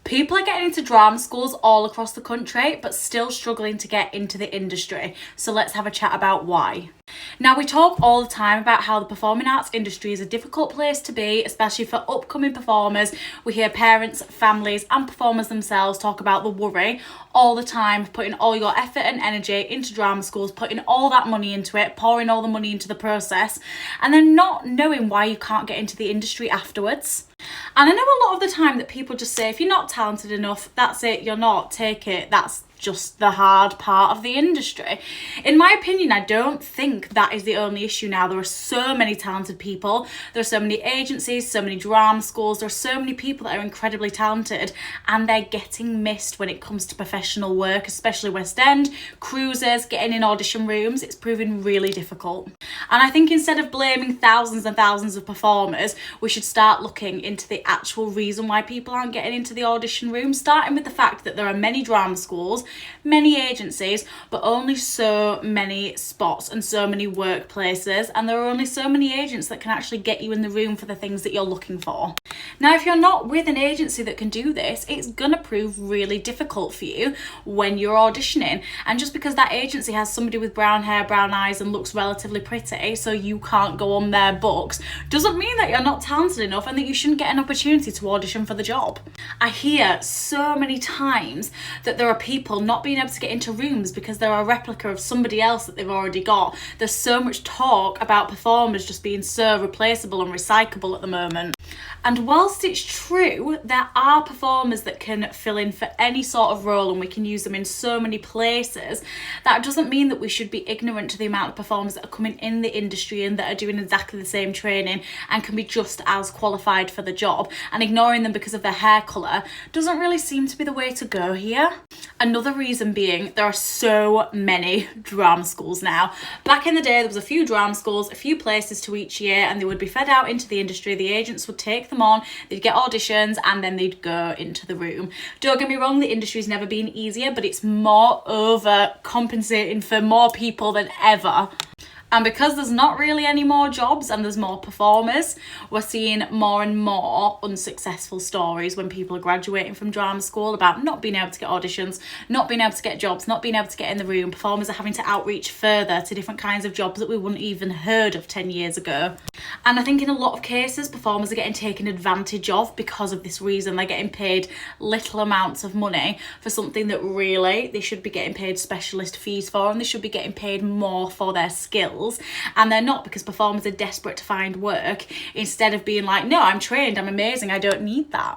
People are getting into drama schools all across the country, but still struggling to get into the industry. So let's have a chat about why. Now, we talk all the time about how the performing arts industry is a difficult place to be, especially for upcoming performers. We hear parents, families and performers themselves talk about the worry all the time of putting all your effort and energy into drama schools, putting all that money into it, pouring all the money into the process, and then not knowing why you can't get into the industry afterwards. And I know a lot of the time that people just say, if you're not talented enough, that's it, you're not, take it, that's just the hard part of the industry. In my opinion, I don't think that is the only issue now. There are so many talented people, there are so many agencies, so many drama schools, there are so many people that are incredibly talented and they're getting missed when it comes to professional work, especially West End, cruises, getting in audition rooms. It's proving really difficult. And I think instead of blaming thousands and thousands of performers, we should start looking into the actual reason why people aren't getting into the audition room, starting with the fact that there are many drama schools, many agencies, but only so many spots and so many workplaces, and there are only so many agents that can actually get you in the room for the things that you're looking for. Now, if you're not with an agency that can do this, it's gonna prove really difficult for you when you're auditioning. And just because that agency has somebody with brown hair, brown eyes and looks relatively pretty, so you can't go on their books, doesn't mean that you're not talented enough and that you shouldn't get an opportunity to audition for the job. I hear so many times that there are people not being able to get into rooms because they're a replica of somebody else that they've already got. There's so much talk about performers just being so replaceable and recyclable at the moment. And whilst it's true, there are performers that can fill in for any sort of role and we can use them in so many places, that doesn't mean that we should be ignorant to the amount of performers that are coming in the industry and that are doing exactly the same training and can be just as qualified for the job, and ignoring them because of their hair colour doesn't really seem to be the way to go here. Another reason being, there are so many drama schools now. Back in the day, there was a few drama schools, a few places to each year, and they would be fed out into the industry. The agents would take them on, they'd get auditions, and then they'd go into the room. Don't get me wrong, the industry's never been easier, but it's more over compensating for more people than ever. And because there's not really any more jobs and there's more performers, we're seeing more and more unsuccessful stories when people are graduating from drama school about not being able to get auditions, not being able to get jobs, not being able to get in the room. Performers are having to outreach further to different kinds of jobs that we wouldn't even heard of 10 years ago. And I think in a lot of cases, performers are getting taken advantage of because of this reason. They're getting paid little amounts of money for something that really they should be getting paid specialist fees for, and they should be getting paid more for their skills. And they're not, because performers are desperate to find work instead of being like, no, I'm trained, I'm amazing, I don't need that.